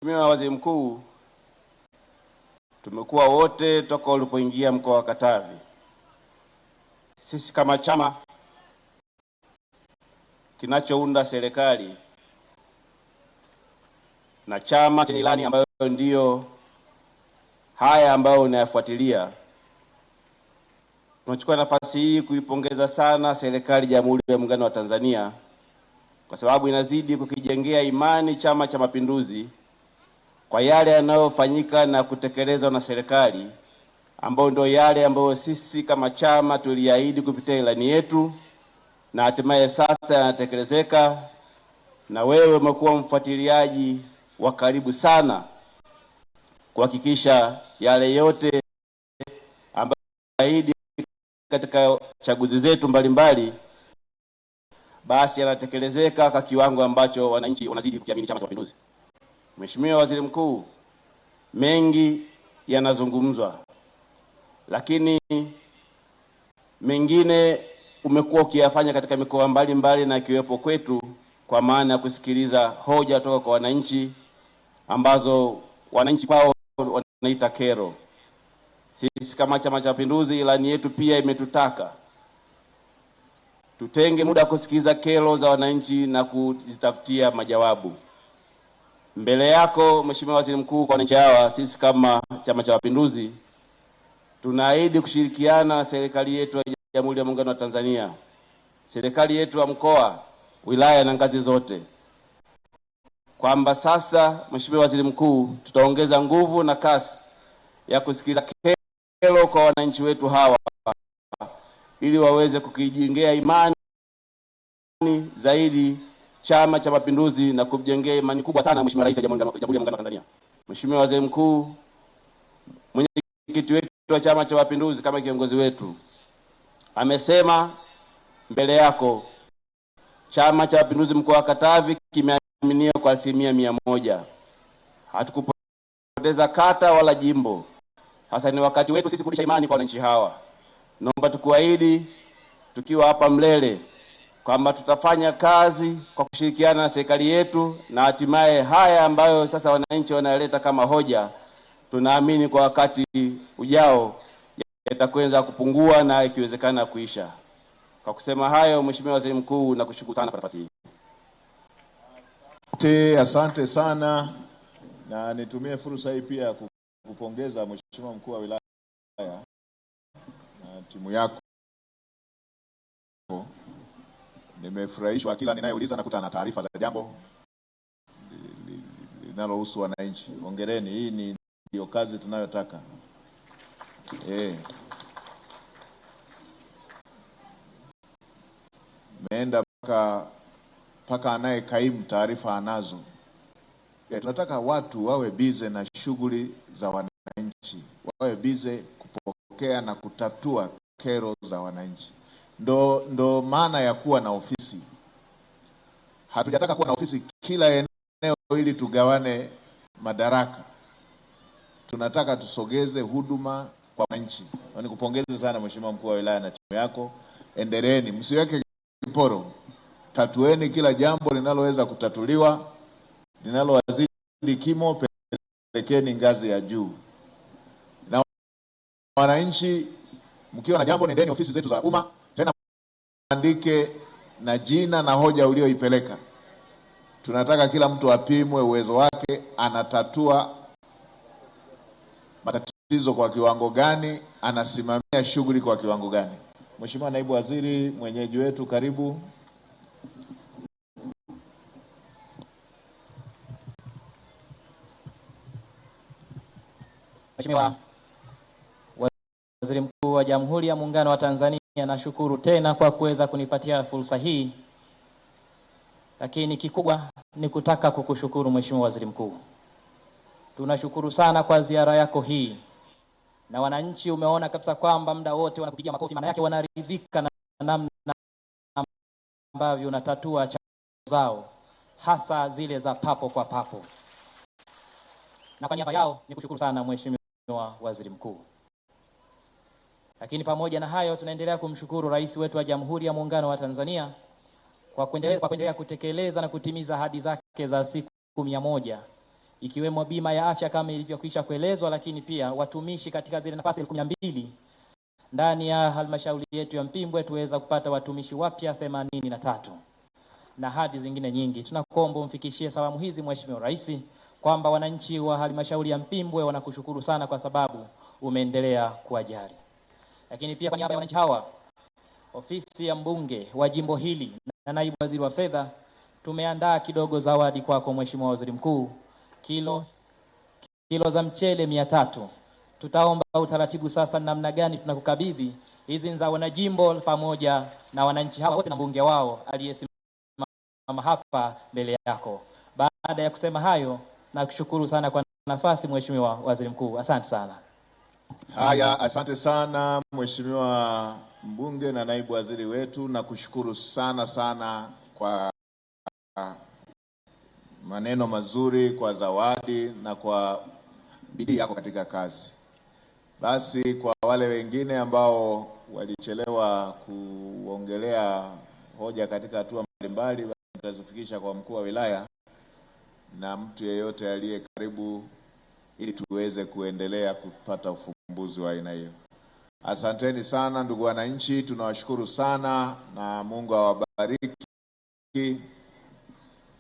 Mheshimiwa Waziri Mkuu, tumekuwa wote toka ulipoingia mkoa wa Katavi. Sisi kama chama kinachounda serikali na chama chenye ilani ambayo ndiyo haya ambayo unayafuatilia, tunachukua nafasi hii kuipongeza sana serikali ya Jamhuri ya Muungano wa Tanzania kwa sababu inazidi kukijengea imani Chama cha Mapinduzi kwa yale yanayofanyika na kutekelezwa na serikali, ambayo ndio yale ambayo sisi kama chama tuliahidi kupitia ilani yetu na hatimaye sasa yanatekelezeka. Na wewe umekuwa mfuatiliaji wa karibu sana kuhakikisha yale yote ambayo tuliahidi katika chaguzi zetu mbalimbali basi yanatekelezeka kwa kiwango ambacho wananchi wanazidi kukiamini Chama cha Mapinduzi. Mheshimiwa Waziri Mkuu, mengi yanazungumzwa, lakini mengine umekuwa ukiyafanya katika mikoa mbalimbali na ikiwepo kwetu, kwa maana ya kusikiliza hoja kutoka kwa wananchi ambazo wananchi kwao wanaita kero. Sisi kama Chama cha Mapinduzi, ilani yetu pia imetutaka tutenge muda kusikiliza kero za wananchi na kuzitafutia majawabu. Mbele yako Mheshimiwa Waziri Mkuu, kwa wananchi hawa, sisi kama Chama cha Mapinduzi tunaahidi kushirikiana na serikali yetu ya Jamhuri ya Muungano wa Tanzania, serikali yetu ya mkoa, wilaya na ngazi zote, kwamba sasa Mheshimiwa Waziri Mkuu, tutaongeza nguvu na kasi ya kusikiliza kero kwa wananchi wetu hawa ili waweze kukijengea imani zaidi Chama cha Mapinduzi na kujengea imani kubwa sana Mheshimiwa Rais wa Jamhuri ya Muungano wa Tanzania. Mheshimiwa Waziri Mkuu, mwenyekiti wetu wa Chama cha Mapinduzi kama kiongozi wetu amesema mbele yako Chama cha Mapinduzi mkoa wa Katavi kimeaminiwa kwa 100%. Hatukupoteza kata wala jimbo. Sasa ni wakati wetu sisi kurudisha imani kwa wananchi hawa. Naomba tukuahidi tukiwa hapa Mlele kwamba tutafanya kazi kwa kushirikiana na serikali yetu, na hatimaye haya ambayo sasa wananchi wanaleta kama hoja, tunaamini kwa wakati ujao yatakwenda kupungua na ikiwezekana kuisha. Kwa kusema hayo, Mheshimiwa Waziri Mkuu, nakushukuru sana kwa nafasi hii. Asante sana, na nitumie fursa hii pia kupongeza Mheshimiwa Mkuu wa Wilaya na timu yako. Nimefurahishwa kila ninayeuliza nakuta na taarifa za jambo linalohusu wananchi. Hongereni, hii ndio kazi tunayotaka. Meenda paka anayekaimu taarifa anazo. Tunataka watu wawe bize na shughuli za wananchi, wawe bize kupokea na kutatua kero za wananchi. Ndo maana ya kuwa na ofisi. Hatujataka kuwa na ofisi kila eneo ili tugawane madaraka. Tunataka tusogeze huduma kwa wananchi. Nikupongeze sana Mheshimiwa Mkuu wa Wilaya na timu yako. Endeleeni, msiweke kiporo. Tatueni kila jambo linaloweza kutatuliwa, linalowazidi kimo, pelekeni ngazi ya juu. Na wananchi, mkiwa na jambo nendeni ofisi zetu za umma, tena andike na jina na hoja ulioipeleka. Tunataka kila mtu apimwe uwezo wake, anatatua matatizo kwa kiwango gani, anasimamia shughuli kwa kiwango gani. Mheshimiwa Naibu Waziri, mwenyeji wetu, karibu. Mheshimiwa Waziri Mkuu wa Jamhuri ya Muungano wa Tanzania, nashukuru tena kwa kuweza kunipatia fursa hii. Lakini kikubwa ni kutaka kukushukuru Mheshimiwa Waziri Mkuu. Tunashukuru sana kwa ziara yako hii. Na wananchi umeona kabisa kwamba muda wote wanakupigia makofi, maana yake wanaridhika na namna ambavyo unatatua changamoto zao, hasa zile za papo kwa papo. Na kwa niaba yao nikushukuru sana Mheshimiwa Waziri Mkuu. Lakini pamoja na hayo, tunaendelea kumshukuru Rais wetu wa Jamhuri ya Muungano wa Tanzania kwa kuendelea kutekeleza na kutimiza ahadi zake za siku 100 ikiwemo bima ya afya kama ilivyokwisha kuelezwa, lakini pia watumishi katika zile nafasi 12,000 ndani ya halmashauri yetu ya Mpimbwe tuweza kupata watumishi wapya 83 na hadi zingine nyingi. Tunakuomba umfikishie salamu hizi Mheshimiwa Rais kwamba wananchi wa halmashauri ya Mpimbwe wanakushukuru sana kwa sababu umeendelea kuwajali. Lakini pia kwa niaba ya wananchi hawa, ofisi ya mbunge wa jimbo hili na naibu waziri wa fedha tumeandaa kidogo zawadi kwako Mheshimiwa Waziri Mkuu, kilo za mchele 300. Tutaomba utaratibu sasa namna gani tunakukabidhi hizi za wanajimbo pamoja na wananchi hawa wote na mbunge wao aliyesimama hapa mbele yako. Baada ya kusema hayo, nakushukuru sana kwa nafasi Mheshimiwa Waziri Mkuu. Asante sana. Haya, asante sana Mheshimiwa mbunge na naibu waziri wetu, na kushukuru sana kwa maneno mazuri, kwa zawadi na kwa bidii yako katika kazi. Basi kwa wale wengine ambao walichelewa kuongelea hoja katika hatua mbalimbali, nitazifikisha kwa mkuu wa wilaya na mtu yeyote aliye karibu ili tuweze kuendelea kupata ufumbuzi wa aina hiyo. Asanteni sana ndugu wananchi, tunawashukuru sana na Mungu awabariki.